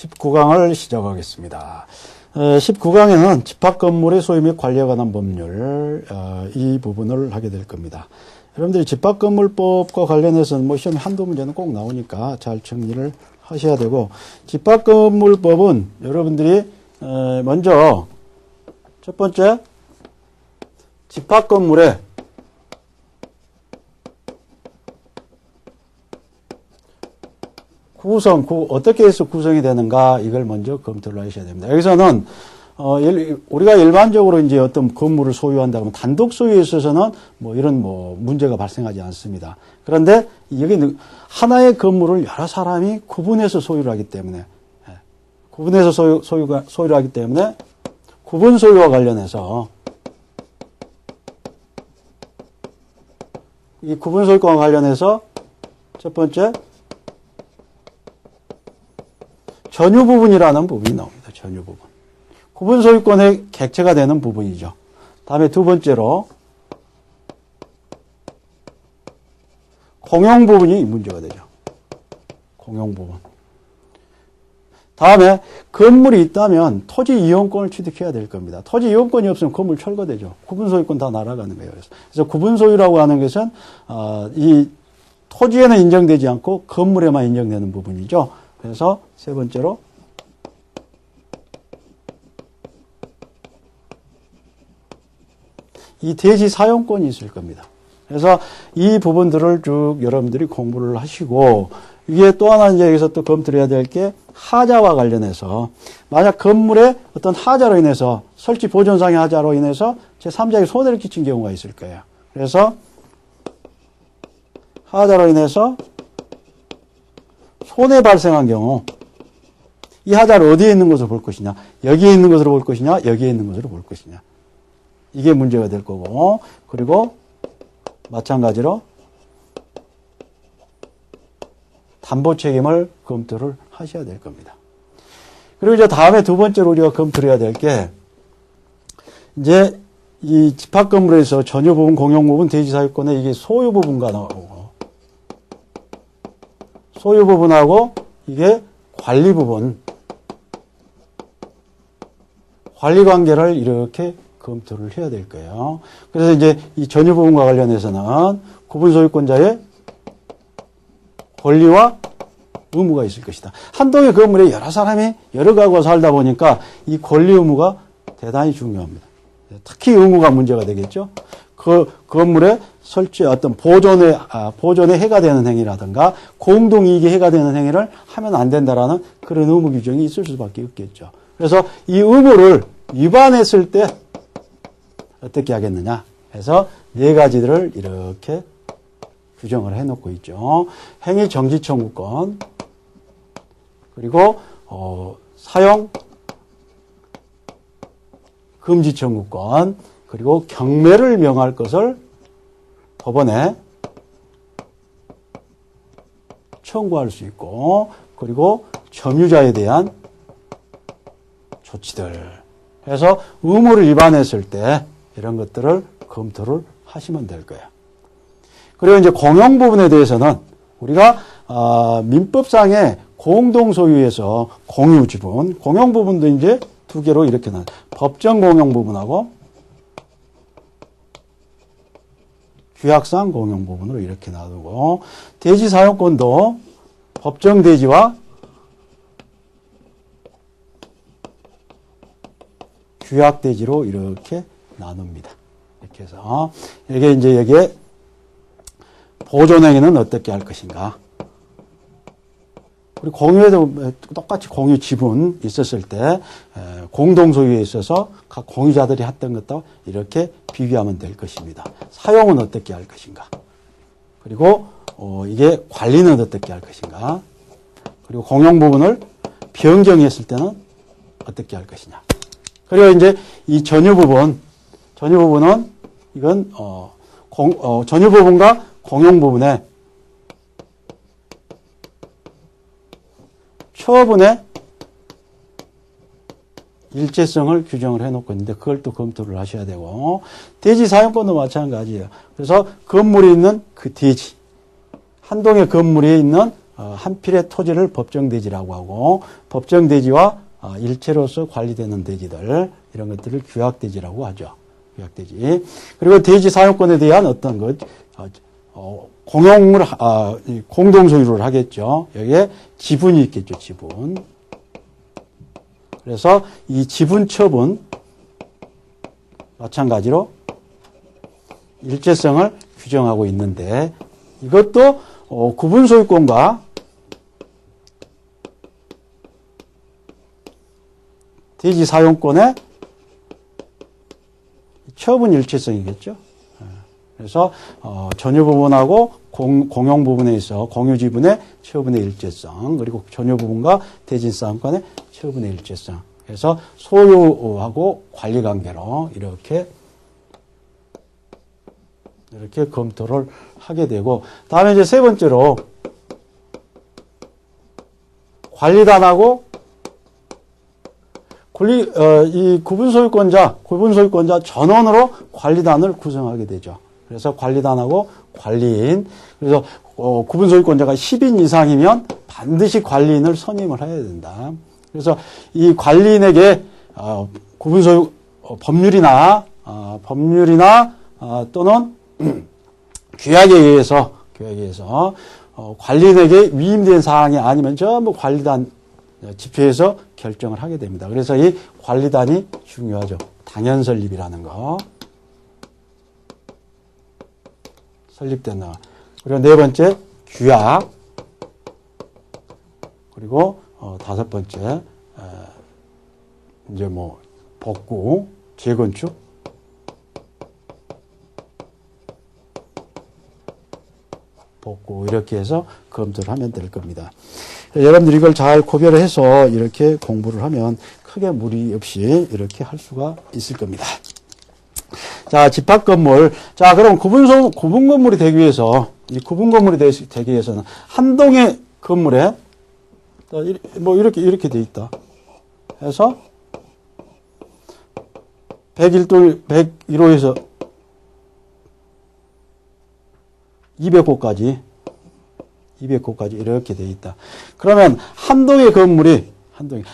19강을 시작하겠습니다. 19강에는 집합건물의 소유 및 관리에 관한 법률 이 부분을 하게 될 겁니다. 여러분들이 집합건물법과 관련해서는 뭐 시험에 한두 문제는 꼭 나오니까 잘 정리를 하셔야 되고, 집합건물법은 여러분들이 먼저 첫 번째 집합건물의 구성, 어떻게 해서 구성이 되는가, 이걸 먼저 검토를 하셔야 됩니다. 여기서는, 우리가 일반적으로 이제 어떤 건물을 소유한다 그러면 단독 소유에 있어서는 뭐 이런 문제가 발생하지 않습니다. 그런데 여기 하나의 건물을 여러 사람이 구분해서 소유를 하기 때문에, 구분해서 소유를 하기 때문에 구분 소유와 관련해서 이 구분 소유권과 관련해서 첫 번째, 전유 부분이라는 부분이 나옵니다. 전유 부분. 구분 소유권의 객체가 되는 부분이죠. 다음에 두 번째로 공용 부분이 문제가 되죠. 공용 부분. 다음에 건물이 있다면 토지 이용권을 취득해야 될 겁니다. 토지 이용권이 없으면 건물 철거되죠. 구분 소유권 다 날아가는 거예요. 그래서 구분 소유라고 하는 것은 이 토지에는 인정되지 않고 건물에만 인정되는 부분이죠. 그래서 세 번째로 이 대지 사용권이 있을 겁니다. 그래서 이 부분들을 쭉 여러분들이 공부를 하시고, 이게 또 하나 이제 여기서 또 검토해야 될 게 하자와 관련해서, 만약 건물에 어떤 하자로 인해서, 설치 보존상의 하자로 인해서 제3자에게 손해를 끼친 경우가 있을 거예요. 그래서 하자로 인해서 손해 발생한 경우, 이 하자를 어디에 있는 것으로 볼 것이냐, 여기에 있는 것으로 볼 것이냐, 여기에 있는 것으로 볼 것이냐, 이게 문제가 될 거고, 그리고 마찬가지로 담보 책임을 검토를 하셔야 될 겁니다. 그리고 이제 다음에 두 번째로 우리가 검토를 해야 될 게, 이제 이 집합 건물에서 전유 부분, 공용 부분, 대지 사유권에 이게 소유 부분과 나오고, 소유 부분하고 이게 관리 부분, 관리 관계를 이렇게 검토를 해야 될 거예요. 그래서 이제 이 전유 부분과 관련해서는 구분 소유권자의 권리와 의무가 있을 것이다. 한 동의 건물에 여러 사람이 여러 가구가 살다 보니까 이 권리 의무가 대단히 중요합니다. 특히 의무가 문제가 되겠죠. 그 건물에 설치 어떤 보존에 해가 되는 행위라든가 공동이익에 해가 되는 행위를 하면 안 된다라는 그런 의무 규정이 있을 수밖에 없겠죠. 그래서 이 의무를 위반했을 때 어떻게 하겠느냐 해서 네 가지들을 이렇게 규정을 해놓고 있죠. 행위 정지 청구권, 그리고 사용 금지 청구권, 그리고 경매를 명할 것을 법원에 청구할 수 있고, 그리고 점유자에 대한 조치들 해서 의무를 위반했을 때 이런 것들을 검토를 하시면 될 거예요. 그리고 이제 공용 부분에 대해서는 우리가 민법상의 공동 소유에서 공유 지분, 공용 부분도 이제 두 개로 이렇게 나눠. 법정 공용 부분하고 규약상 공용 부분으로 이렇게 나누고, 대지 사용권도 법정 대지와 규약 대지로 이렇게 나눕니다. 이렇게 해서 이게 이제 여기에 보존행위는 어떻게 할 것인가. 그리고 공유에도 똑같이 공유 지분 있었을 때 공동 소유에 있어서 각 공유자들이 했던 것도 이렇게 비교하면 될 것입니다. 사용은 어떻게 할 것인가. 그리고 이게 관리는 어떻게 할 것인가. 그리고 공용 부분을 변경했을 때는 어떻게 할 것이냐. 그리고 이제 이 전유 부분은 이건 전유 부분과 공용 부분에 처분의 일체성을 규정을 해놓고 있는데 그걸 또 검토를 하셔야 되고, 대지 사용권도 마찬가지예요. 그래서 건물이 있는 그 대지, 한 동의 건물에 있는 한 필의 토지를 법정대지라고 하고 법정대지와 일체로서 관리되는 대지들 이런 것들을 규약대지라고 하죠. 규약대지. 그리고 대지 사용권에 대한 어떤 것 공용을 공동 소유를 하겠죠. 여기에 지분이 있겠죠. 지분. 그래서 이 지분 처분 마찬가지로 일체성을 규정하고 있는데 이것도 구분 소유권과 대지 사용권의 처분 일체성이겠죠. 그래서 전유 부분하고 공용 부분에 있어 공유 지분의 처분의 일체성 그리고 전유 부분과 대지 사용권의 처분의 일체성. 그래서 소유하고 관리 관계로 이렇게 검토를 하게 되고 다음에 이제 세 번째로 관리단하고 이 구분 소유권자 전원으로 관리단을 구성하게 되죠. 그래서 관리단하고 관리인. 그래서 구분 소유권자가 10인 이상이면 반드시 관리인을 선임을 해야 된다. 그래서 이 관리인에게 구분 소유 법률이나 또는 규약에 의해서 관리인에게 위임된 사항이 아니면 전부 관리단 집회에서 결정을 하게 됩니다. 그래서 이 관리단이 중요하죠. 당연 설립이라는 거. 설립된다. 그리고 네 번째 규약. 그리고 다섯 번째 이제 뭐 복구, 재건축. 복구 이렇게 해서 검토를 하면 될 겁니다. 여러분들이 이걸 잘 구별을 해서 이렇게 공부를 하면 크게 무리 없이 이렇게 할 수가 있을 겁니다. 자, 집합 건물. 자, 그럼 구분 건물이 되기 위해서, 이 구분 건물이 되기 위해서는 한 동의 건물에 뭐 이렇게 돼 있다. 해서 101호에서 200호까지 이렇게 돼 있다. 그러면 한 동의 건물이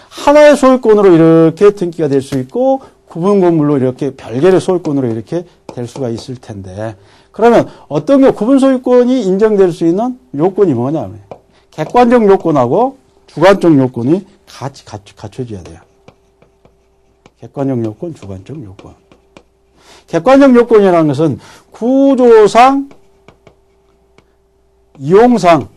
하나의 소유권으로 이렇게 등기가 될 수 있고 구분 건물로 이렇게 별개의 소유권으로 이렇게 될 수가 있을 텐데 그러면 어떤 게 구분 소유권이 인정될 수 있는 요건이 뭐냐면 객관적 요건하고 주관적 요건이 같이 갖춰져야 돼요. 객관적 요건, 주관적 요건. 객관적 요건이라는 것은 구조상, 이용상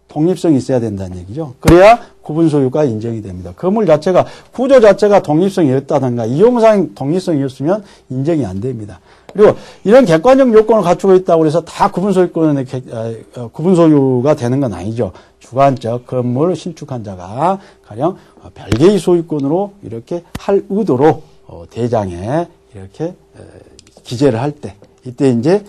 독립성이 있어야 된다는 얘기죠. 그래야 구분 소유가 인정이 됩니다. 건물 자체가 구조 자체가 독립성이 없다든가 이용상 독립성이 없으면 인정이 안 됩니다. 그리고 이런 객관적 요건을 갖추고 있다고 해서 다 구분 소유가 되는 건 아니죠. 주관적 건물 신축한 자가 가령 별개의 소유권으로 이렇게 할 의도로 대장에 이렇게 기재를 할 때 이때 이제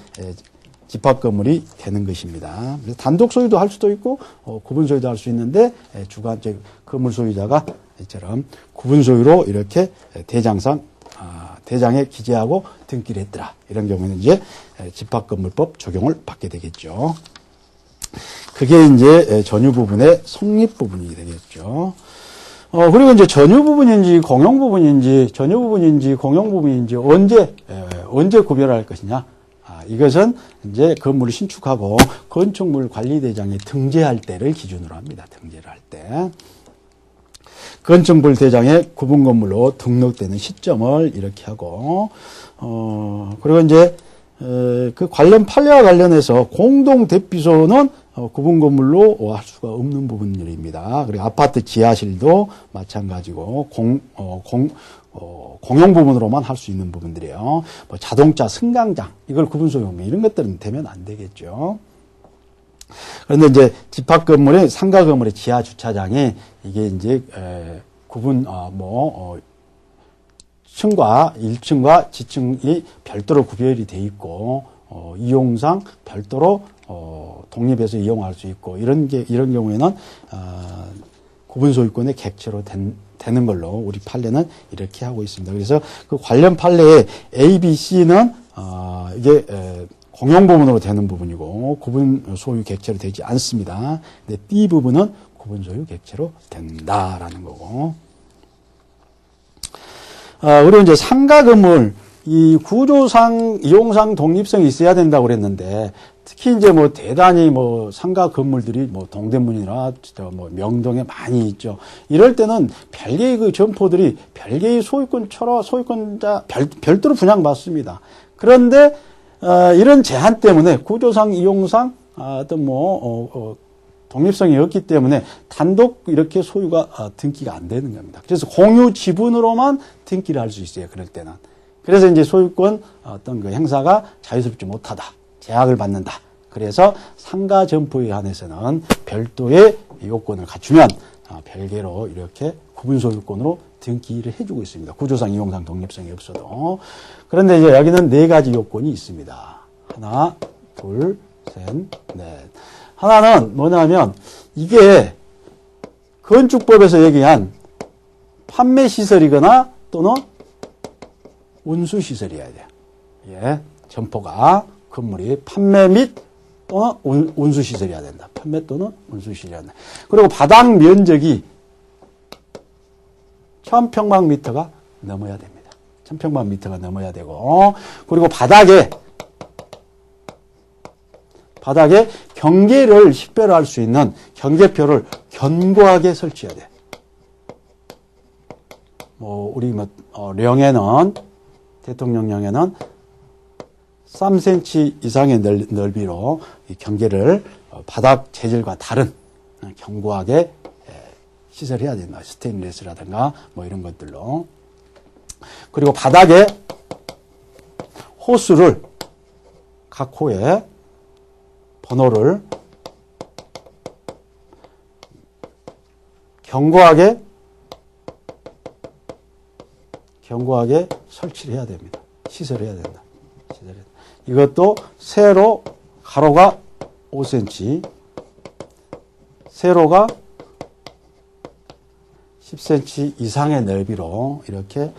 집합 건물이 되는 것입니다. 그래서 단독 소유도 할 수도 있고 구분 소유도 할 수 있는데 주관적 건물 소유자가 이처럼 구분 소유로 이렇게 대장에 기재하고 등기를 했더라. 이런 경우에는 이제 집합건물법 적용을 받게 되겠죠. 그게 이제 전유 부분의 성립 부분이 되겠죠. 그리고 이제 전유 부분인지 공용 부분인지 공용 부분인지 언제 구별할 것이냐. 이것은 이제 건물을 신축하고 건축물 관리대장에 등재할 때를 기준으로 합니다. 등재를 할 때. 건축물 대장에 구분 건물로 등록되는 시점을 이렇게 하고, 그리고 이제, 그 관련 판례와 관련해서 공동 대피소는 구분 건물로 할 수가 없는 부분들입니다. 그리고 아파트 지하실도 마찬가지고, 공용 부분으로만 할 수 있는 부분들이에요. 뭐 자동차 승강장, 이걸 구분 소유면 이런 것들은 되면 안 되겠죠. 그런데 이제 집합 건물의 상가 건물의 지하 주차장이 이게 이제 층과 1층과 지층이 별도로 구별이 돼 있고 이용상 별도로 독립해서 이용할 수 있고 이런 경우에는 구분 소유권의 객체로 되는 걸로 우리 판례는 이렇게 하고 있습니다. 그래서 그 관련 판례에 A, B, C는 이게 공용 부분으로 되는 부분이고 구분 소유 객체로 되지 않습니다. 근데 D 부분은 구분 소유 객체로 된다라는 거고. 그리고 이제 상가 건물 이 구조상 이용상 독립성이 있어야 된다고 그랬는데 특히 이제 뭐 대단히 뭐 상가 건물들이 뭐 동대문이나 뭐 명동에 많이 있죠. 이럴 때는 별개의 그 점포들이 별개의 소유권자 별도로 분양받습니다. 그런데 이런 제한 때문에 구조상 이용상 어떤 독립성이 없기 때문에 단독 이렇게 소유가 등기가 안 되는 겁니다. 그래서 공유 지분으로만 등기를 할 수 있어요. 그럴 때는. 그래서 이제 소유권 어떤 그 행사가 자유스럽지 못하다. 제약을 받는다. 그래서 상가 점포에 한해서는 별도의 요건을 갖추면 별개로 이렇게 구분 소유권으로 등기를 해주고 있습니다. 구조상 이용상 독립성이 없어도. 그런데 이제 여기는 4가지 요건이 있습니다. 하나, 둘, 셋, 넷. 하나는 뭐냐면 이게 건축법에서 얘기한 판매시설이거나 또는 운수시설이어야 돼요. 예, 점포가 건물이 판매 및 또는 운수시설이어야 된다. 판매 또는 운수시설이어야 된다. 그리고 바닥 면적이 1000평방미터가 넘어야 됩니다. 1000평방미터가 넘어야 되고 그리고 바닥에 경계를 식별할 수 있는 경계표를 견고하게 설치해야 돼. 우리 령에는 대통령령에는 3cm 이상의 넓이로 이 경계를 바닥 재질과 다른 견고하게 시설해야 된다. 스테인리스라든가 뭐 이런 것들로. 그리고 바닥에 호수를 각 호에 번호를 견고하게 설치를 해야 됩니다. 시설해야 된다. 이것도 세로 가로가 5cm, 세로가 10cm 이상의 넓이로 이렇게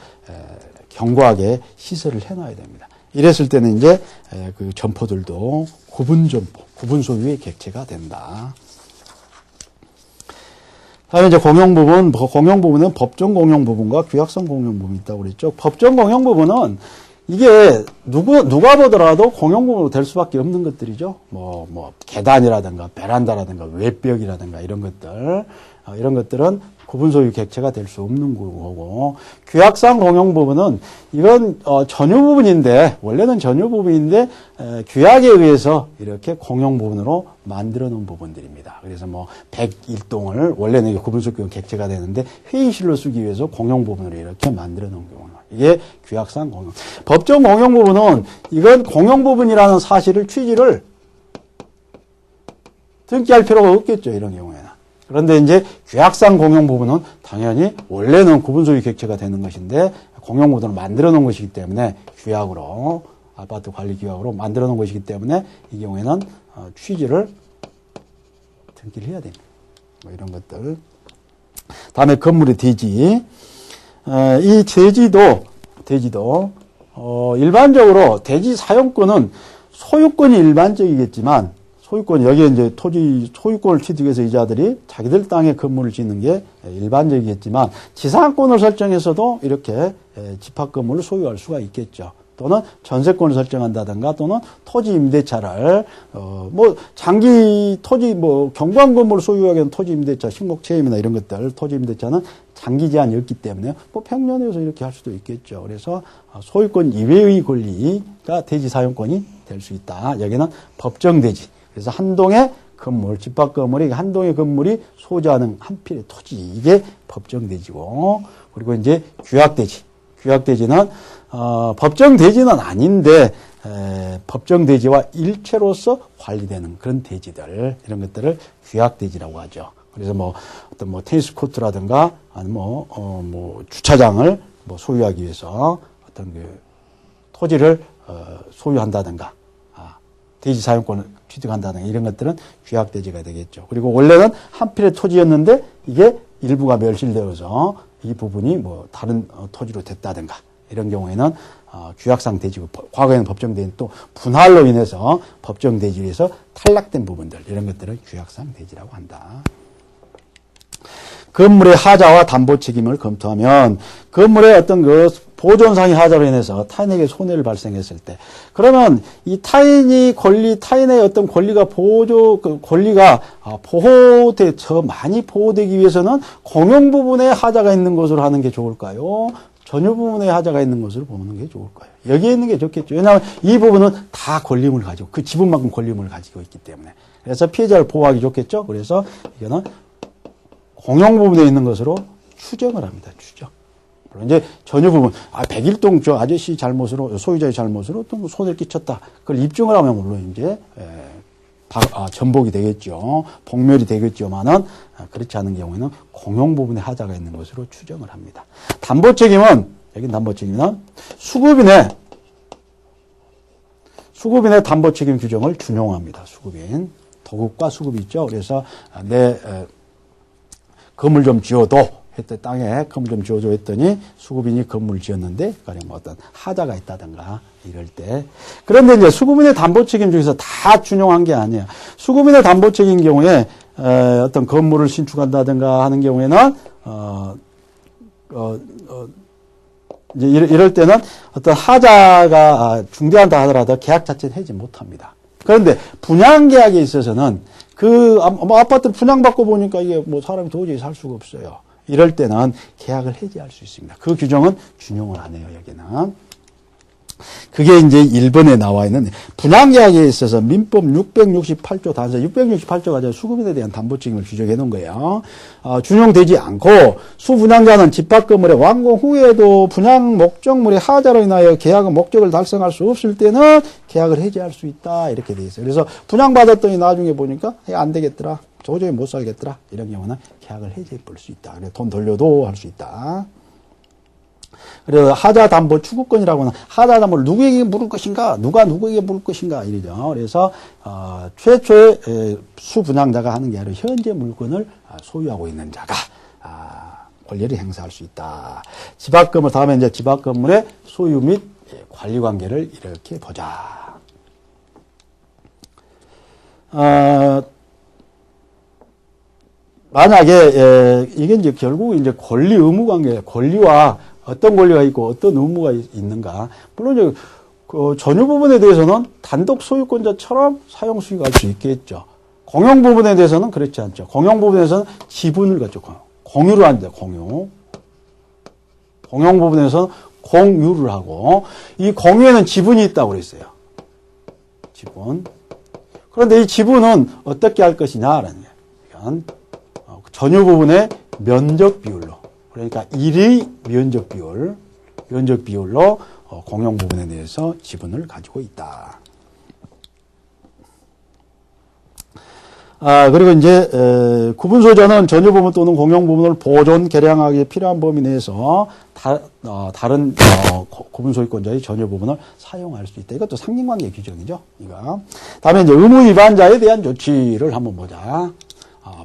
견고하게 시설을 해놔야 됩니다. 이랬을 때는 이제 그 점포들도 구분 점포, 구분 소유의 객체가 된다. 다음에 이제 공용 부분, 공용 부분은 법정 공용 부분과 규약성 공용 부분이 있다고 그랬죠. 법정 공용 부분은 이게 누가 보더라도 공용 부분으로 될 수밖에 없는 것들이죠. 계단이라든가 베란다라든가 외벽이라든가 이런 것들은 구분 소유 객체가 될 수 없는 거고, 규약상 공용 부분은 이건 전유 부분인데 원래는 전유 부분인데 규약에 의해서 이렇게 공용 부분으로 만들어 놓은 부분들입니다. 그래서 101동을 원래는 구분 소유 객체가 되는데 회의실로 쓰기 위해서 공용 부분으로 이렇게 만들어 놓은 경우. 이게 규약상 공용. 법정 공용 부분은 이건 공용 부분이라는 취지를 등기할 필요가 없겠죠. 이런 경우에는. 그런데 이제 규약상 공용 부분은 당연히 원래는 구분 소유 객체가 되는 것인데 공용 부분을 만들어 놓은 것이기 때문에 규약으로 아파트 관리 규약으로 만들어 놓은 것이기 때문에 이 경우에는 취지를 등기를 해야 됩니다. 이런 것들. 다음에 건물의 대지. 이 대지도 일반적으로 대지 사용권은 소유권이 일반적이겠지만 여기에 이제 소유권을 취득해서 이자들이 자기들 땅에 건물을 짓는 게 일반적이겠지만 지상권을 설정해서도 이렇게 집합 건물을 소유할 수가 있겠죠. 또는 전세권을 설정한다든가 또는 토지 임대차를 장기 토지 경관 건물을 소유하기에는 토지 임대차, 식목체임이나 이런 것들 토지 임대차는 장기 제한이 없기 때문에 평년에서 이렇게 할 수도 있겠죠. 그래서 소유권 이외의 권리가 대지 사용권이 될 수 있다. 여기는 법정 대지. 그래서 한 동의 건물, 집합 건물이 한 동의 건물이 소유하는 한 필의 토지, 이게 법정 대지고, 그리고 이제 규약 대지. 규약 대지는 법정 대지는 아닌데 법정 대지와 일체로서 관리되는 그런 대지들, 이런 것들을 규약 대지라고 하죠. 그래서 어떤 테니스 코트라든가 아니면 주차장을 소유하기 위해서 어떤 그 토지를 소유한다든가 대지 사용권을 취득한다든가 이런 것들은 규약 대지가 되겠죠. 그리고 원래는 한 필의 토지였는데 이게 일부가 멸실되어서 이 부분이 다른 토지로 됐다든가 이런 경우에는 규약상 대지, 과거에는 법정대지 또 분할로 인해서 법정대지에서 탈락된 부분들 이런 것들을 규약상 대지라고 한다. 건물의 하자와 담보 책임을 검토하면 건물의 어떤 그 보존상의 하자로 인해서 타인에게 손해를 발생했을 때, 그러면 이 타인의 어떤 권리가 더 많이 보호되기 위해서는 공용 부분에 하자가 있는 것으로 하는 게 좋을까요? 전유 부분에 하자가 있는 것으로 보는 게 좋을까요? 여기에 있는 게 좋겠죠. 왜냐하면 이 부분은 다 권리금을 가지고, 그 지분만큼 권리금을 가지고 있기 때문에. 그래서 피해자를 보호하기 좋겠죠. 그래서 이거는 공용 부분에 있는 것으로 추정을 합니다. 추정. 물론 이제 전유 부분, 백일동 저 아저씨 잘못으로, 소유자의 잘못으로 또 손해를 끼쳤다. 그걸 입증을 하면 물론 이제 전복이 되겠죠. 복멸이 되겠지만은 그렇지 않은 경우에는 공용 부분에 하자가 있는 것으로 추정을 합니다. 담보 책임은, 여기 담보 책임은 수급인의 담보 책임 규정을 준용합니다. 수급인. 도급과 수급이 있죠. 그래서 내 건물 좀 지어도 했더니 땅에 건물 좀 지어줘 했더니 수급인이 건물을 지었는데 가령 뭐 어떤 하자가 있다든가 이럴 때, 그런데 이제 수급인의 담보 책임 중에서 다 준용한 게 아니에요. 수급인의 담보 책임 경우에 어떤 건물을 신축한다든가 하는 경우에는 이제 이럴 때는 어떤 하자가 중대한다 하더라도 계약 자체는 해지 못합니다. 그런데 분양 계약에 있어서는 아파트 분양받고 보니까 이게 뭐 사람이 도저히 살 수가 없어요. 이럴 때는 계약을 해지할 수 있습니다. 그 규정은 준용을 안 해요, 여기는. 그게 이제 1번에 나와 있는 분양계약에 있어서 민법 668조 단서 668조가 수급인에 대한 담보 책임을 규정해 놓은 거예요. 준용되지 않고 수분양자는 집합 건물의 완공 후에도 분양 목적물의 하자로 인하여 계약의 목적을 달성할 수 없을 때는 계약을 해지할 수 있다, 이렇게 돼 있어요. 그래서 분양받았더니 나중에 보니까 안 되겠더라, 도저히 못 살겠더라, 이런 경우는 계약을 해지해 볼 수 있다. 그래서 돈 돌려도 할 수 있다. 그래서 하자 담보 추구권이라고 하는, 하자 담보를 누구에게 물을 것인가, 누가 누구에게 물을 것인가, 이러죠. 그래서 최초의 수분양자가 하는 게 아니라 현재 물건을 소유하고 있는 자가 권리를 행사할 수 있다. 집합 건물, 다음에 이제 집합 건물의 소유 및 관리 관계를 이렇게 보자. 만약에 이게 이제 결국 이제 권리 의무 관계, 권리와 어떤 권리가 있고 어떤 의무가 있는가. 물론 이제 그 전유 부분에 대해서는 단독 소유권자처럼 사용 수익할 수 있겠죠. 공용 부분에 대해서는 그렇지 않죠. 공용 부분에서는 지분을 갖죠. 공유를 합니다. 공용 부분에서는 공유를 하고, 이 공유에는 지분이 있다고 그랬어요. 지분. 그런데 이 지분은 어떻게 할 것이냐라는 거예요. 전유 부분의 면적 비율로, 그러니까 1의 면적 비율로 공용 부분에 대해서 지분을 가지고 있다. 그리고 이제 구분 소유자는 전유 부분 또는 공용 부분을 보존 개량하기 필요한 범위 내에서 다른 구분 소유권자의 전유 부분을 사용할 수 있다. 이것도 상린관계 규정이죠. 이거. 다음에 이제 의무 위반자에 대한 조치를 한번 보자.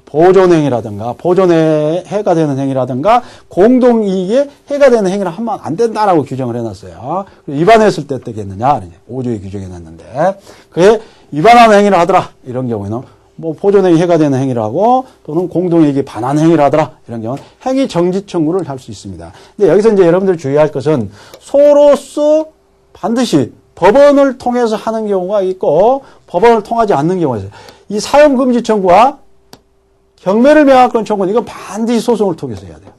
보존행위라든가 보존에 해가 되는 행위라든가 공동이익에 해가 되는 행위를 하면 안 된다라고 규정을 해놨어요. 위반했을 때 어떻게 했느냐, 5조에 규정해놨는데, 그게 위반하는 행위를 하더라, 이런 경우에는 뭐 보존행위 해가 되는 행위를 하고 또는 공동이익에 반하는 행위를 하더라, 이런 경우는 행위 정지 청구를 할 수 있습니다. 근데 여기서 이제 여러분들 주의할 것은 소로서 반드시 법원을 통해서 하는 경우가 있고 법원을 통하지 않는 경우가 있어요. 이 사용 금지 청구와 경매를 명확한 청구는 이건 반드시 소송을 통해서 해야 돼요.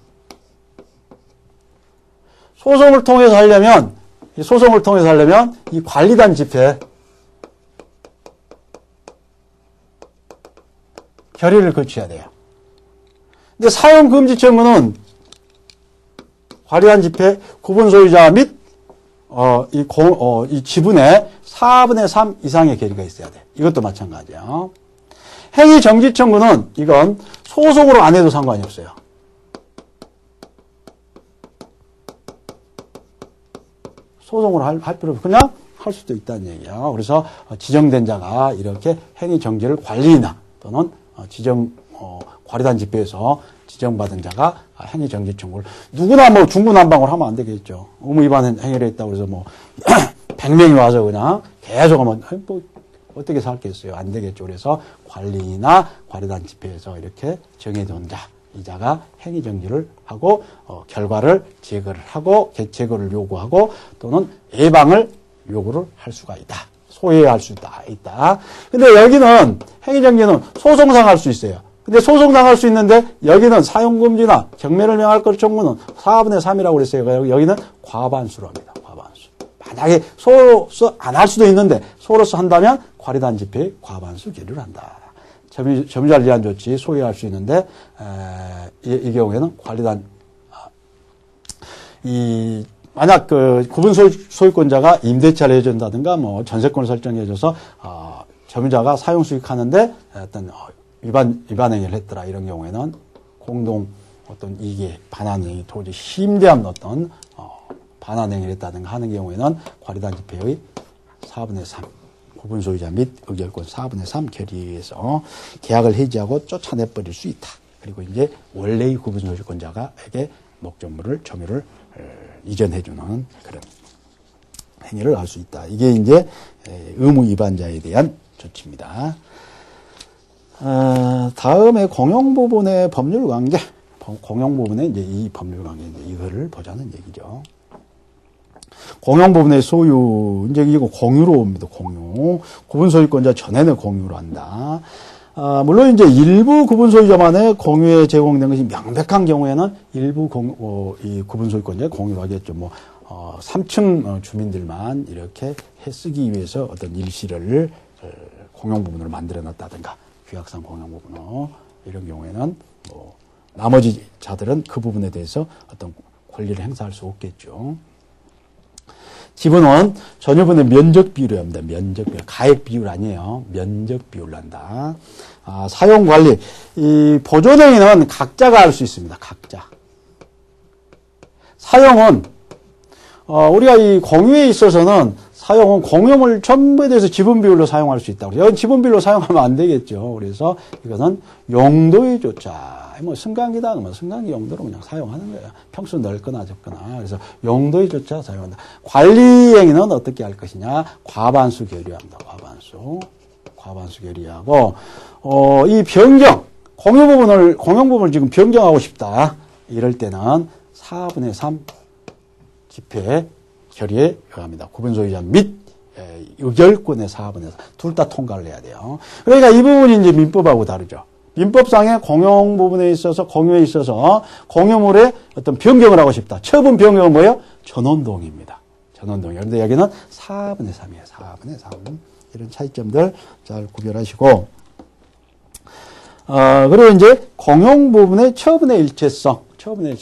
소송을 통해서 하려면 이 관리단 집회 결의를 거쳐야 돼요. 근데 사용 금지 청구는 관리단 집회 구분 소유자 및 이 지분의 4분의 3 이상의 결의가 있어야 돼. 이것도 마찬가지야. 행위 정지 청구는 이건 소송으로 안 해도 상관이 없어요. 소송으로 할 필요 없고 그냥 할 수도 있다는 얘기야. 그래서 지정된 자가 이렇게 행위 정지를 관리인이나 또는 지정 관리단 집회에서 지정받은 자가 행위정지 청구를 누구나 뭐 중구난방으로 하면 안 되겠죠. 의무 위반 행위를 했다고 해서 뭐 100명이 와서 그냥 계속 하면 뭐 어떻게 살겠어요? 안 되겠죠. 그래서 관리나 관리단 집회에서 이렇게 정해둔 자, 이 자가 행위정지를 하고 결과를 제거를 하고 제거를 요구하고 또는 예방을 요구를 할 수가 있다. 소외할 수 있다. 근데 여기는 행위정지는 소송상할 수 있어요. 근데 소송당할 수 있는데 여기는 사용금지나 경매를 명할 것 청구는 4분의 3이라고 그랬어요. 여기는 과반수로 합니다. 과반수. 만약에 소로서 안 할 수도 있는데 소로서 한다면 관리단 집회에 과반수 결의를 한다. 점유자를 위한 조치 소유할 수 있는데 이 경우에는 관리단 만약 그 구분 소유권자가 임대차를 해준다든가 뭐 전세권을 설정해줘서 점유자가 사용 수익하는데 어떤 위반 행위를 했더라 이런 경우에는 공동 어떤 이게 반환행위 도저히 심대한 어떤 반환 행위를 했다든가 하는 경우에는 관리단 집회의 4분의 3 구분 소유자 및 의결권 4분의 3 결의에서 계약을 해지하고 쫓아내버릴 수 있다. 그리고 이제 원래의 구분 소유권자가에게 목적물을 점유를 이전해주는 그런 행위를 할 수 있다. 이게 이제 의무 위반자에 대한 조치입니다. 다음에 공용 부분의 법률 관계. 공용 부분의 이제 이 법률 관계, 이거를 보자는 얘기죠. 공용 부분의 소유, 이제 이거 공유로 옵니다. 공유. 구분 소유권자 전에는 공유로 한다. 물론 이제 일부 구분 소유자만의 공유에 제공된 것이 명백한 경우에는 일부 이 구분 소유권자의 공유로 하겠죠. 3층 주민들만 이렇게 해쓰기 위해서 어떤 일시를 공용 부분으로 만들어 놨다든가. 규약상 공용 부분으로 이런 경우에는 나머지 자들은 그 부분에 대해서 어떤 권리를 행사할 수 없겠죠. 지분은 전유분의 면적 비율을 합니다. 면적 비율. 가액 비율 아니에요. 면적 비율을 한다. 사용 관리. 이 보존행위는 각자가 할 수 있습니다. 각자. 사용은, 우리가 이 공유에 있어서는 사용은 공유물 전부에 대해서 지분 비율로 사용할 수 있다고. 여기 지분 비율로 사용하면 안 되겠죠. 그래서 이것은 용도에 조차, 승강기다 그러면 승강기 용도로 그냥 사용하는 거예요. 평수 넓거나 적거나. 그래서 용도에 조차 사용한다. 관리행위는 어떻게 할 것이냐? 과반수 결의합니다. 과반수 결의하고, 이 변경, 공용 부분을 지금 변경하고 싶다. 이럴 때는 4분의 3 집회 결의에 의합니다. 구분 소유자 및 의결권의 4분의 4. 둘 다 통과를 해야 돼요. 그러니까 이 부분이 이제 민법하고 다르죠. 민법상의 공용 부분에 있어서, 공유에 있어서 공유물의 어떤 변경을 하고 싶다. 처분 변경은 뭐예요? 전원동입니다. 전원동이에요. 그런데 여기는 4분의 3이에요. 4분의 3. 이런 차이점들 잘 구별하시고, 그리고 이제 공용 부분의 처분의 일체성.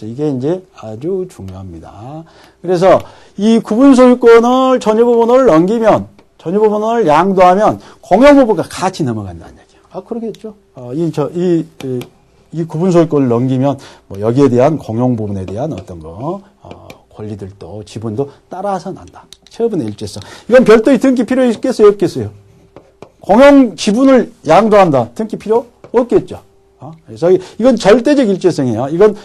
이게 이제 아주 중요합니다. 그래서 이 구분 소유권을 전유 부분을 넘기면, 전유 부분을 양도하면 공용 부분과 같이 넘어간다는 얘기예요. 그러겠죠. 이 구분 소유권을 넘기면 뭐 여기에 대한 공용 부분에 대한 어떤 권리들도 지분도 따라서 난다. 처분의 일체성. 이건 별도의 등기 필요 있겠어요? 없겠어요? 공용 지분을 양도한다. 등기 필요 없겠죠. 그래서 이건 절대적 일체성이에요. 이건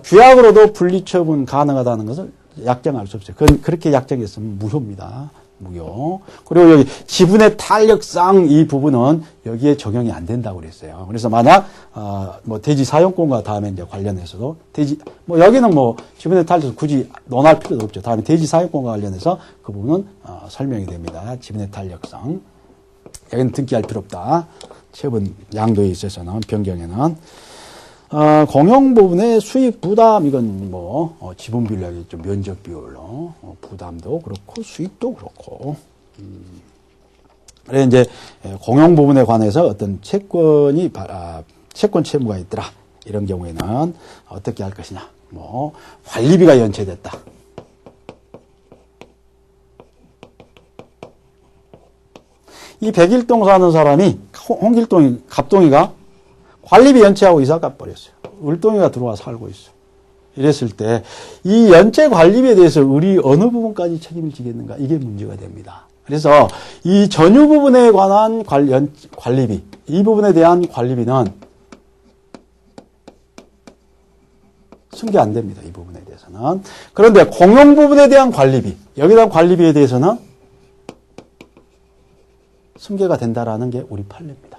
규약으로도 분리처분 가능하다는 것을 약정할 수 없어요. 그렇게 약정했으면 무효입니다. 무효. 그리고 여기 지분의 탄력상 이 부분은 여기에 적용이 안 된다고 그랬어요. 그래서 만약 대지 사용권과 다음에 이제 관련해서도 여기는 지분의 탄력 굳이 논할 필요도 없죠. 다음에 대지 사용권과 관련해서 그 부분은 설명이 됩니다. 지분의 탄력상. 여기는 등기할 필요 없다. 처분 양도에 있어서는 변경에는 공용 부분의 수익 부담 이건 지분 비율이겠죠. 면적 비율로 부담도 그렇고 수익도 그렇고. 그래 이제 공용 부분에 관해서 어떤 채권 채무가 있더라. 이런 경우에는 어떻게 할 것이냐. 관리비가 연체됐다. 이 백일동 사는 사람이 갑동이가 관리비 연체하고 이사 가버렸어요. 을동이가 들어와 살고 있어요. 이랬을 때 이 연체 관리비에 대해서 우리 어느 부분까지 책임을 지겠는가 이게 문제가 됩니다. 그래서 이 전유 부분에 관한 관리비 이 부분에 대한 관리비는 승계 안 됩니다. 이 부분에 대해서는. 그런데 공용 부분에 대한 관리비, 여기에 대한 관리비에 대해서는 승계가 된다라는 게 우리 판례입니다.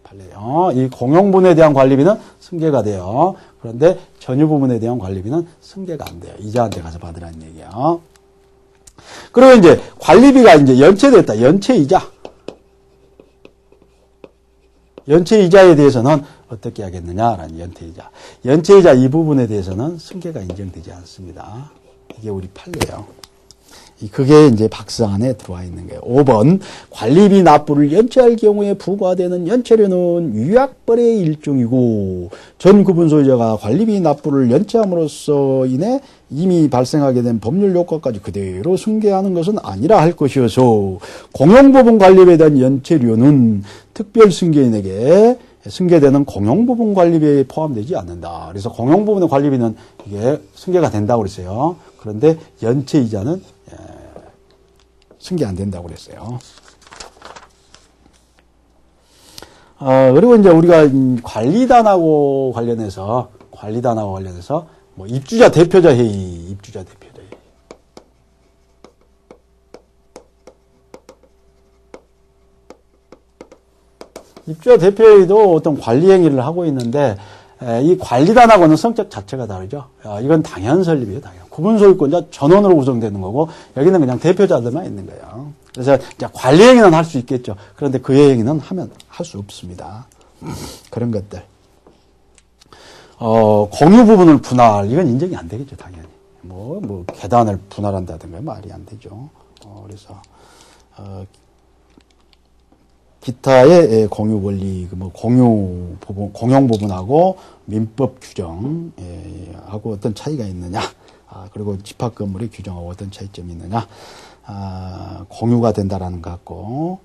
판례요. 이 공용 부분에 대한 관리비는 승계가 돼요. 그런데 전유 부분에 대한 관리비는 승계가 안 돼요. 이자한테 가서 받으라는 얘기예요. 그리고 이제 관리비가 이제 연체됐다. 연체이자. 연체이자에 대해서는 어떻게 하겠느냐라는 연체이자. 연체이자 이 부분에 대해서는 승계가 인정되지 않습니다. 이게 우리 판례예요. 그게 이제 박스 안에 들어와 있는 거예요. 5번 관리비 납부를 연체할 경우에 부과되는 연체료는 위약벌의 일종이고 전 구분 소유자가 관리비 납부를 연체함으로써 인해 이미 발생하게 된 법률 효과까지 그대로 승계하는 것은 아니라 할 것이어서 공용부분 관리비에 대한 연체료는 특별 승계인에게 승계되는 공용부분 관리비에 포함되지 않는다. 그래서 공용부분의 관리비는 이게 승계가 된다고 그랬어요. 그런데 연체이자는 승계 안 된다고 그랬어요. 그리고 이제 우리가 관리단하고 관련해서 뭐 입주자 대표자 회의, 입주자 대표자 회의. 입주자 대표 회의도 어떤 관리 행위를 하고 있는데 이 관리단하고는 성격 자체가 다르죠. 이건 당연 설립이에요, 당연. 구분 소유권자 전원으로 구성되는 거고 여기는 그냥 대표자들만 있는 거예요. 그래서 이제 관리 행위는 할 수 있겠죠. 그런데 그 행위는 할 수 없습니다. 그런 것들. 공유 부분을 분할, 이건 인정이 안 되겠죠, 당연히. 뭐 계단을 분할한다든가 말이 안 되죠. 그래서 기타의 공유 권리, 공유 부분, 공용 부분하고 민법 규정 하고 어떤 차이가 있느냐, 그리고 집합 건물의 규정하고 어떤 차이점이 있느냐, 공유가 된다라는 것 같고,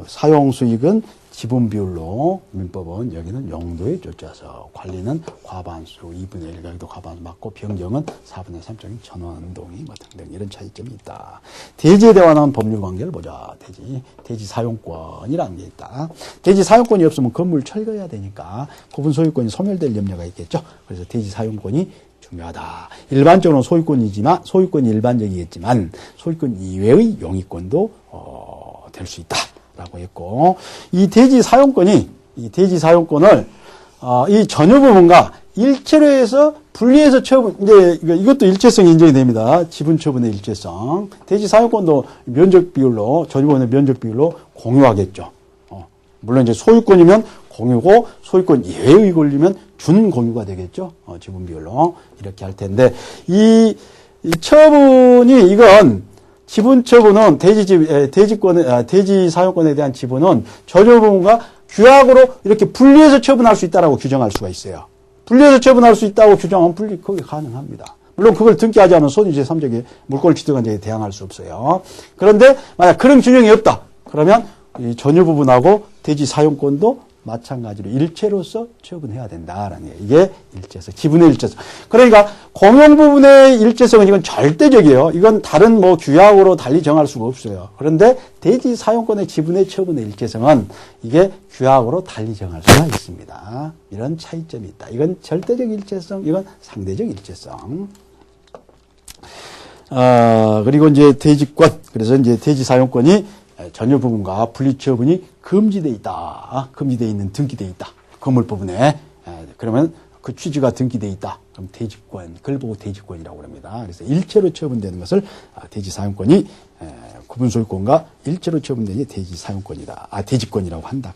사용 수익은 지분 비율로 민법은 여기는 용도에 쫓아서 관리는 과반수 2분의 1 가격도 과반수 맞고 변경은 4분의 3적인 전원동의 뭐 등등 이런 차이점이 있다. 대지에 대한 법률 관계를 보자. 대지 사용권이라는 게 있다. 대지 사용권이 없으면 건물 철거해야 되니까 구분 소유권이 소멸될 염려가 있겠죠. 그래서 대지 사용권이 중요하다. 일반적으로 소유권이 일반적이겠지만 소유권 이외의 용의권도 될 수 있다. 라고 했고, 이 대지 사용권을, 이 전유 부분과 일체로 해서 분리해서 처분, 이제 이것도 일체성이 인정이 됩니다. 지분 처분의 일체성. 대지 사용권도 면적 비율로, 전유 부분의 면적 비율로 공유하겠죠. 물론 이제 소유권이면 공유고, 소유권 이외의 권리면 준공유가 되겠죠. 지분 비율로. 이렇게 할 텐데, 이 처분이 이건 지분 처분은 대지 사용권에 대한 지분은 전유 부분과 규약으로 이렇게 분리해서 처분할 수 있다라고 규정할 수가 있어요. 분리해서 처분할 수 있다고 규정하면 그게 가능합니다. 물론 그걸 등기하지 않으면 소유 제3적의 물권을 취득한 자에 대항할 수 없어요. 그런데 만약 그런 규정이 없다. 그러면 이 전유 부분하고 대지 사용권도 마찬가지로 일체로서 처분해야 된다라는 게 이게 일체성, 지분의 일체성. 그러니까 공용 부분의 일체성은 이건 절대적이에요. 이건 다른 규약으로 달리 정할 수가 없어요. 그런데 대지 사용권의 지분의 처분의 일체성은 이게 규약으로 달리 정할 수가 있습니다. 이런 차이점이 있다. 이건 절대적 일체성, 이건 상대적 일체성. 그리고 이제 대지권, 그래서 이제 대지 사용권이 전유 부분과 분리 처분이 금지돼 있다. 금지돼 있는 등기돼 있다. 건물 부분에. 그러면 그 취지가 등기돼 있다. 그럼 대지권, 그걸 보고 대지권이라고 합니다. 그래서 일체로 처분되는 것을 대지 사용권이 구분 소유권과 일체로 처분되니 대지 사용권이다. 대지권이라고 한다.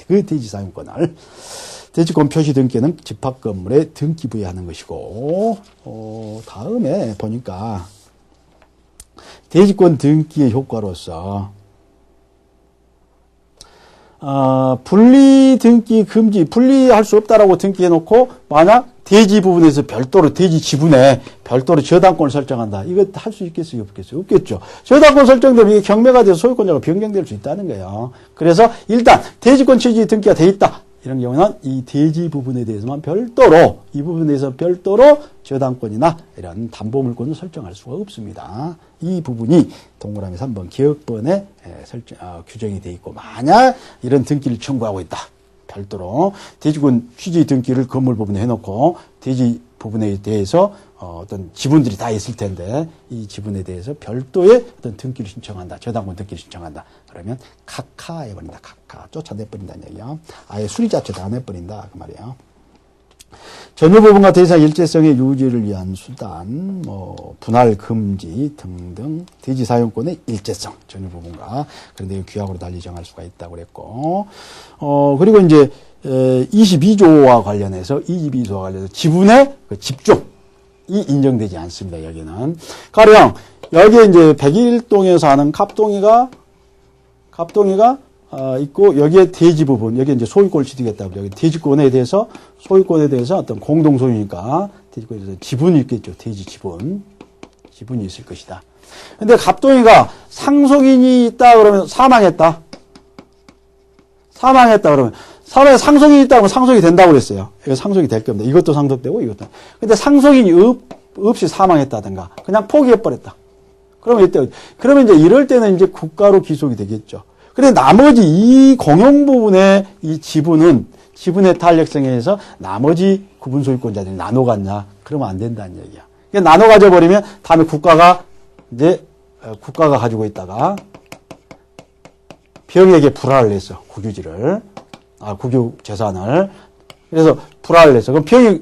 그 대지 사용권을. 대지권 표시 등기는 집합 건물에 등기 부여하는 것이고, 다음에 보니까 대지권 등기의 효과로서 분리 등기 금지, 분리할 수 없다라고 등기해놓고 만약 대지 부분에서 별도로 대지 지분에 별도로 저당권을 설정한다. 이거 할 수 있겠어요? 없겠어요? 없겠죠. 저당권 설정되면 이게 경매가 돼서 소유권자가 변경될 수 있다는 거예요. 그래서 일단 대지권 취지 등기가 돼 있다. 이런 경우는 이 대지 부분에 대해서만 별도로, 이 부분에서 별도로 저당권이나 이런 담보물권을 설정할 수가 없습니다. 이 부분이 동그라미 3번 기억번에 규정이 돼 있고, 만약 이런 등기를 청구하고 있다. 별도로 대지권 취지 등기를 건물 부분에 해놓고 대지 부분에 대해서 어떤 지분들이 다 있을 텐데 이 지분에 대해서 별도의 어떤 등기를 신청한다. 저당권 등기를 신청한다. 그러면 각하해버린다. 각하. 쫓아내버린다는 얘기야. 아예 수리 자체도 안 해버린다. 그 말이에요. 전유부분과 대상 일체성의 유지를 위한 수단, 분할 금지 등등 대지 사용권의 일체성, 전유부분과 그런데 규약으로 달리 정할 수가 있다고 그랬고, 그리고 이제 22조와 관련해서 지분의 그 집중이 인정되지 않습니다. 여기는 가령 여기에 이제 101동에 사는 갑동이가 있고 여기에 대지 부분, 여기 이제 소유권을 취득했다고 여기 대지권에 대해서 소유권에 대해서 어떤 공동 소유니까 대지권에 대해서 지분이 있겠죠. 대지 지분이 있을 것이다. 근데 갑동이가 상속인이 있다 그러면 사망했다 그러면 상속인이 있다 그러면 상속이 된다고 그랬어요. 이거 상속이 될 겁니다. 이것도 상속되고 이것도. 근데 상속인이 없이 사망했다든가 그냥 포기해버렸다. 그러면 이제 이럴 때는 이제 국가로 귀속이 되겠죠. 근데 나머지 이 공용 부분의 이 지분의 탄력성에 의해서 나머지 구분 소유권자들이 나눠 갔냐? 그러면 안 된다는 얘기야. 그러니까 나눠 가져버리면 다음에 국가가 가지고 있다가 병에게 불화를 했어. 국유 재산을. 그래서 불화를 했어. 그럼 병이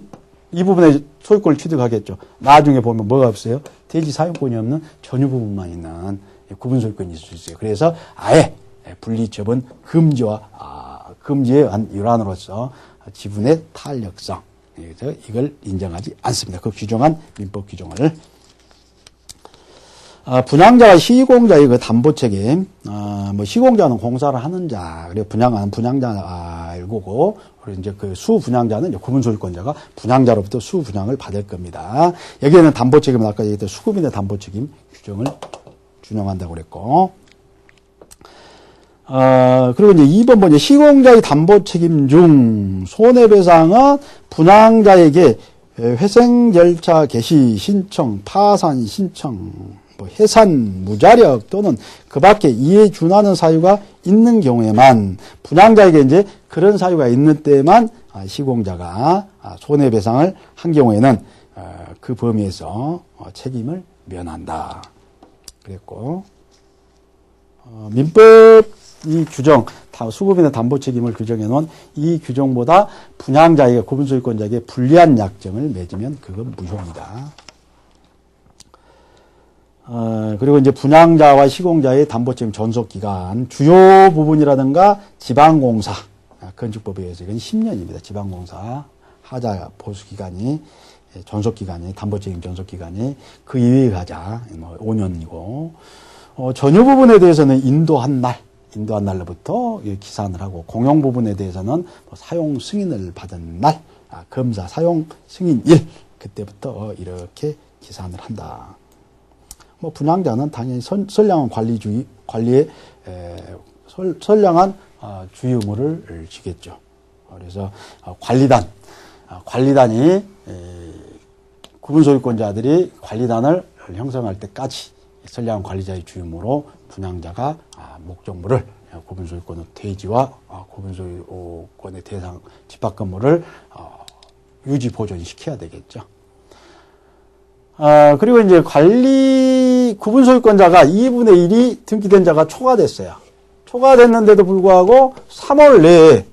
이 부분에 소유권을 취득하겠죠. 나중에 보면 뭐가 없어요? 대지 사용권이 없는 전유 부분만 있는 구분 소유권이 있을 수 있어요. 그래서 아예 분리처분 금지의 일환으로서 지분의 탄력성, 그래서 이걸 인정하지 않습니다. 그 규정한 민법 규정을. 분양자와 시공자의 그 담보 책임, 시공자는 공사를 하는 자, 그리고 분양하는 분양자 알고고, 그리고 이제 그 수분양자는 구분 소유권자가 분양자로부터 수분양을 받을 겁니다. 여기에는 담보 책임은 아까 얘기했던 수급인의 담보 책임 규정을 준용한다고 그랬고, 그리고 이제 2번 이제 시공자의 담보 책임 중 손해배상은 분양자에게 회생 절차 개시 신청, 파산 신청, 해산 무자력 또는 그 밖에 이에 준하는 사유가 있는 경우에만 분양자에게 이제 그런 사유가 있는 때만 시공자가 손해배상을 한 경우에는 그 범위에서 책임을 면한다. 그랬고, 민법 이 규정, 수급인의 담보 책임을 규정해 놓은 이 규정보다 분양자에게, 구분소유권자에게 불리한 약정을 맺으면 그건 무효입니다. 그리고 이제 분양자와 시공자의 담보 책임 전속기간, 주요 부분이라든가 지방공사, 건축법에 의해서 이건 10년입니다. 지방공사, 하자 보수기간이, 전속기간이, 담보 책임 전속기간이 그 이외에 가자, 5년이고, 전유 부분에 대해서는 인도한 날로부터 기산을 하고, 공용 부분에 대해서는 사용 승인을 받은 날, 검사 사용 승인일, 그때부터 이렇게 기산을 한다. 분양자는 당연히 선량한 관리에 선량한 주의 의무를 지겠죠. 그래서 관리단이 구분소유권자들이 관리단을 형성할 때까지 선량한 관리자의 주의 의무로 분양자가 목적물을 구분소유권의 대지와 구분소유권의 대상 집합 건물을 유지 보존시켜야 되겠죠. 그리고 이제 구분소유권자가 2분의 1이 등기된 자가 초과됐어요. 초과됐는데도 불구하고 3월 내에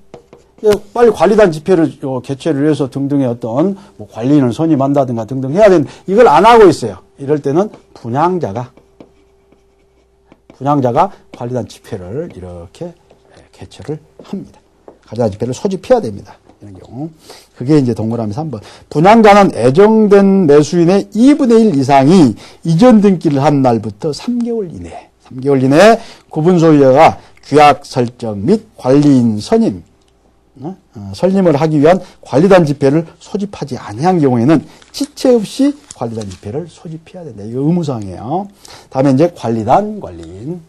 빨리 관리단 집회를 개최를 해서 등등의 어떤 관리인을 선임한다든가 등등 해야 되는데 이걸 안 하고 있어요. 이럴 때는 분양자가 관리단 집회를 이렇게 개최를 합니다. 관리단 집회를 소집해야 됩니다. 이런 경우. 그게 이제 동그라미 3번. 분양자는 애정된 매수인의 2분의 1 이상이 이전 등기를 한 날부터 3개월 이내에 구분소유자가 규약 설정 및 관리인 설립을 하기 위한 관리단 집회를 소집하지 아니한 경우에는 지체 없이 관리단 집회를 소집해야 된다. 이거 의무사항이에요. 다음에 이제 관리인.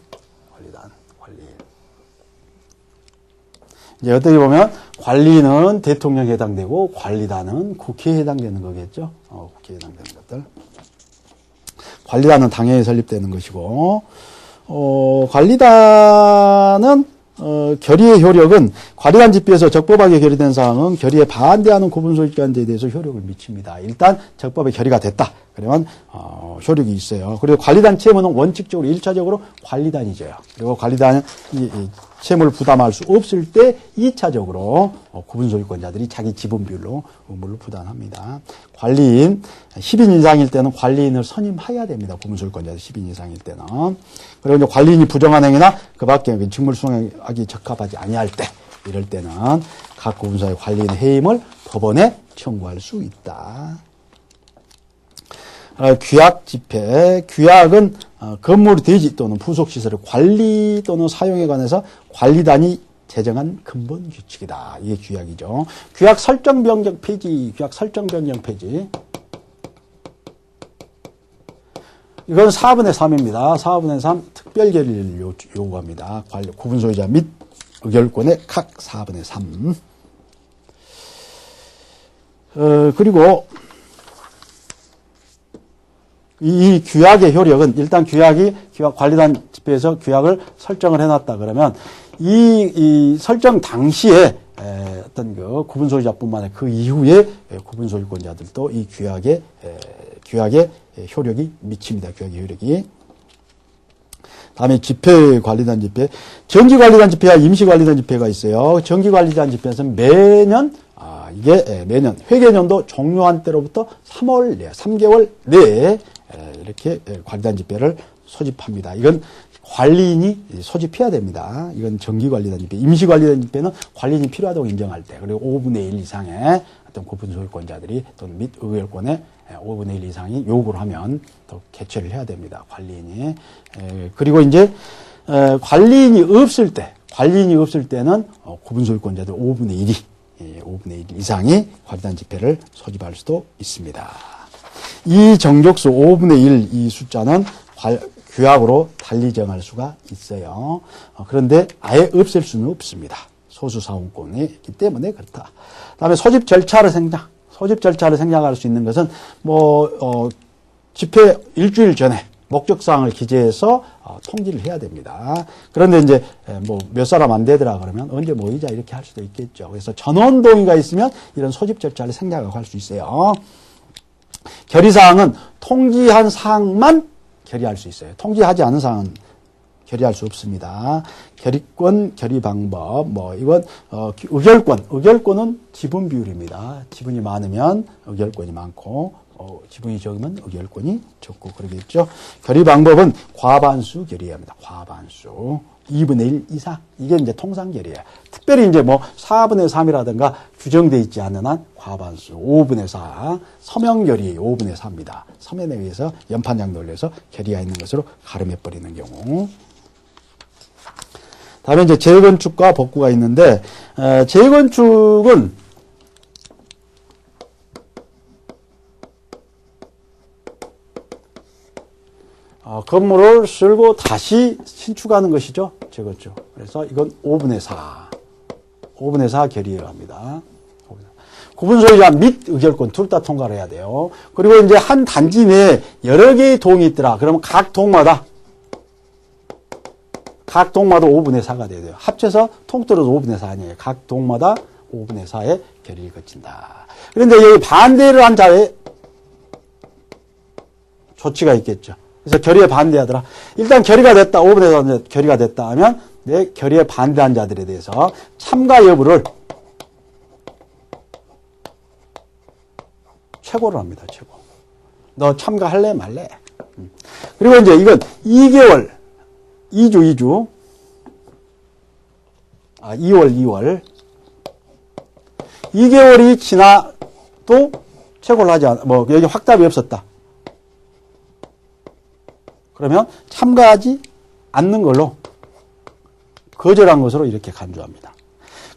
이제 어떻게 보면 관리인은 대통령에 해당되고 관리단은 국회에 해당되는 거겠죠. 국회에 해당되는 것들. 관리단은 당연히 설립되는 것이고, 관리단은 결의의 효력은 관리단 집회에서 적법하게 결의된 사항은 결의에 반대하는 구분소유자에 대해서 효력을 미칩니다. 일단 적법에 결의가 됐다. 그러면 효력이 있어요. 그리고 관리단 채무는 원칙적으로 1차적으로 관리단이 져요. 그리고 관리단은 채무를 부담할 수 없을 때 2차적으로 구분소유권자들이 자기 지분 비율로 의무를 부담합니다. 관리인 10인 이상일 때는 관리인을 선임해야 됩니다. 구분소유권자들 10인 이상일 때는. 그리고 이제 관리인이 부정한 행위나 그 밖에 직무를 수행하기 적합하지 아니할 때, 이럴 때는 각 구분사의 관리인 해임을 법원에 청구할 수 있다. 규약 집행. 규약은 건물 대지 또는 부속시설의 관리 또는 사용에 관해서 관리단이 제정한 근본 규칙이다. 이게 규약이죠. 규약 설정 변경 폐지. 규약 설정 변경 폐지. 이건 4분의 3입니다. 4분의 3 특별 결의를 요구합니다. 구분소유자 및 의결권의 각 4분의 3. 그리고 이 규약의 효력은 일단 규약 관리단 집회에서 규약을 설정을 해놨다 그러면 이 설정 당시에 어떤 그 구분소유자뿐만 아니라 그 이후에 구분소유권자들도 이 규약의 효력이 미칩니다. 규약의 효력이. 다음에 집회 관리단 집회, 정기관리단 집회와 임시관리단 집회가 있어요. 정기관리단 집회에서는 매년 매년 회계년도 종료한 때로부터 3개월 내에 이렇게 관리단 집회를 소집합니다. 이건 관리인이 소집해야 됩니다. 이건 정기관리단 집회. 임시관리단 집회는 관리인이 필요하다고 인정할 때, 그리고 5분의 1 이상의 어떤 구분소유권자들이 또는 및 의결권의 5분의 1 이상이 요구를 하면 또 개최를 해야 됩니다. 관리인이. 그리고 이제 관리인이 없을 때는 구분소유권자들 5분의 1 이상이 관리단 집회를 소집할 수도 있습니다. 이 정족수 5분의 1 이 숫자는 규약으로 달리 정할 수가 있어요. 그런데 아예 없앨 수는 없습니다. 소수사원권이 있기 때문에 그렇다. 그다음에 소집 절차를 생략할 수 있는 것은 집회 일주일 전에 목적사항을 기재해서 통지를 해야 됩니다. 그런데 이제 몇 사람 안 되더라 그러면 언제 모이자 이렇게 할 수도 있겠죠. 그래서 전원 동의가 있으면 이런 소집 절차를 생략하고 할 수 있어요. 결의사항은 통지한 사항만 결의할 수 있어요. 통지하지 않은 사항은 결의할 수 없습니다. 결의권, 결의방법, 이건 의결권은 지분 비율입니다. 지분이 많으면 의결권이 많고 지분이 적으면 의결권이 적고 그러겠죠. 결의방법은 과반수 결의해야 합니다. 과반수. 2분의 1 이상. 이게 이제 통상 결의예요. 특별히 이제 4분의 3이라든가 규정되어 있지 않는 한 과반수. 5분의 4. 서명 결의 5분의 4입니다. 서면에 의해서 연판장 돌려서 결의가 있는 것으로 가름해버리는 경우. 다음에 이제 재건축과 복구가 있는데, 재건축은 건물을 쓸고 다시 신축하는 것이죠. 재건축. 그래서 이건 5분의 4 결의해야 합니다. 구분소유자 및 의결권 둘 다 통과를 해야 돼요. 그리고 이제 한 단지 내에 여러 개의 동이 있더라. 그러면 각 동마다 5분의 4가 돼야 돼요. 합쳐서 통틀어서 5분의 4 아니에요. 각 동마다 5분의 4의 결의를 거친다. 그런데 여기 반대를 한 자의 조치가 있겠죠. 그래서 결의에 반대하더라. 일단 결의가 됐다. 5분의 4 결의가 됐다 하면 내 결의에 반대한 자들에 대해서 참가 여부를 최고로 합니다. 최고. 너 참가할래 말래? 그리고 이제 이건 2개월 2주 2월 2개월이 지나도 최고를 하지 않아. 여기 확답이 없었다. 그러면 참가하지 않는 걸로 거절한 것으로 이렇게 간주합니다.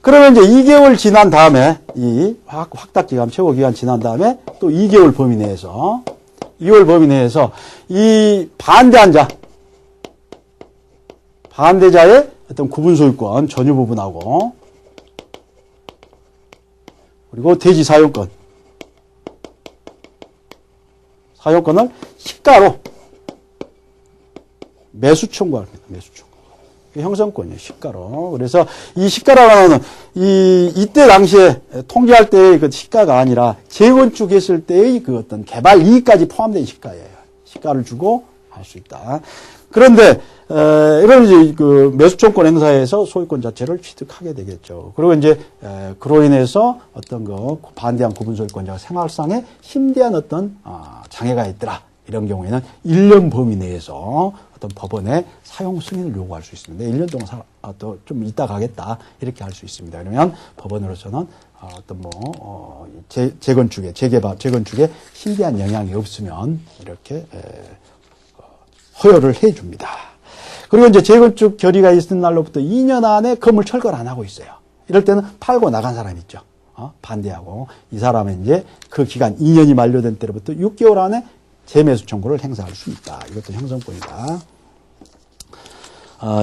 그러면 이제 2개월 지난 다음에 이 확답기간 최고기간 지난 다음에 또 2개월 범위 내에서 이 반대자의 어떤 구분소유권 전유 부분하고 그리고 대지 사용권을 시가로 매수 청구합니다. 매수 청구. 형성권이에요. 시가로. 그래서 이 시가라고 하는 이때 당시에 통지할 때의 그 시가가 아니라 재건축했을 때의 그 어떤 개발 이익까지 포함된 시가예요. 시가를 주고 할 수 있다. 그런데 이런 이제 그 매수청권 행사에서 소유권 자체를 취득하게 되겠죠. 그리고 이제 그로 인해서 어떤 거 반대한 구분 소유권자가 생활상에 심대한 어떤 장애가 있더라. 이런 경우에는 1년 범위 내에서 어떤 법원에 사용 승인을 요구할 수 있습니다. 1년 동안 또 좀 있다 가겠다 이렇게 할 수 있습니다. 그러면 법원으로서는 어떤 재건축에 재개발 재건축에 심대한 영향이 없으면 이렇게 허용을 해줍니다. 그리고 이제 재건축 결의가 있은 날로부터 2년 안에 건물 철거를 안 하고 있어요. 이럴 때는 팔고 나간 사람 있죠. 반대하고 이 사람은 이제 그 기간 2년이 만료된 때로부터 6개월 안에 재매수 청구를 행사할 수 있다. 이것도 형성권이다.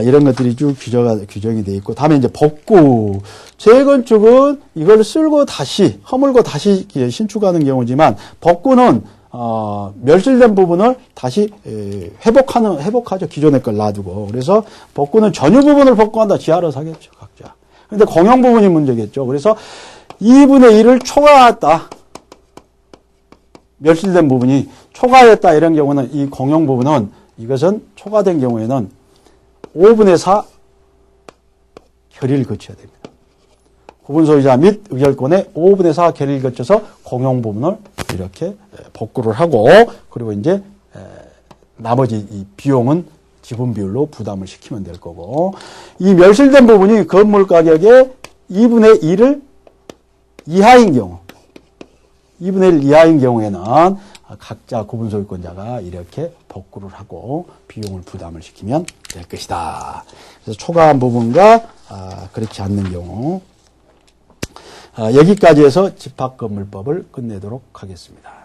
이런 것들이 쭉 규정이 되어 있고, 다음에 이제 복구. 재건축은 이걸 쓸고 다시, 허물고 다시 신축하는 경우지만, 복구는, 멸실된 부분을 다시 회복하죠. 기존의 걸 놔두고. 그래서 복구는 전유 부분을 복구한다. 지하로 사겠죠. 각자. 근데 공용 부분이 문제겠죠. 그래서 2분의 1을 초과했다. 멸실된 부분이 초과했다. 이런 경우는 이 공용 부분은 이것은 초과된 경우에는 5분의 4 결의를 거쳐야 됩니다. 구분 소유자 및 의결권의 5분의 4 결의를 거쳐서 공용 부분을 이렇게 복구를 하고, 그리고 이제 나머지 이 비용은 지분 비율로 부담을 시키면 될 거고, 이 멸실된 부분이 건물 가격의 2분의 1을 이하인 경우, 2분의 1 이하인 경우에는 각자 구분 소유권자가 이렇게 복구를 하고 비용을 부담을 시키면 될 것이다. 그래서 초과한 부분과 그렇지 않는 경우, 여기까지 해서 집합건물법을 끝내도록 하겠습니다.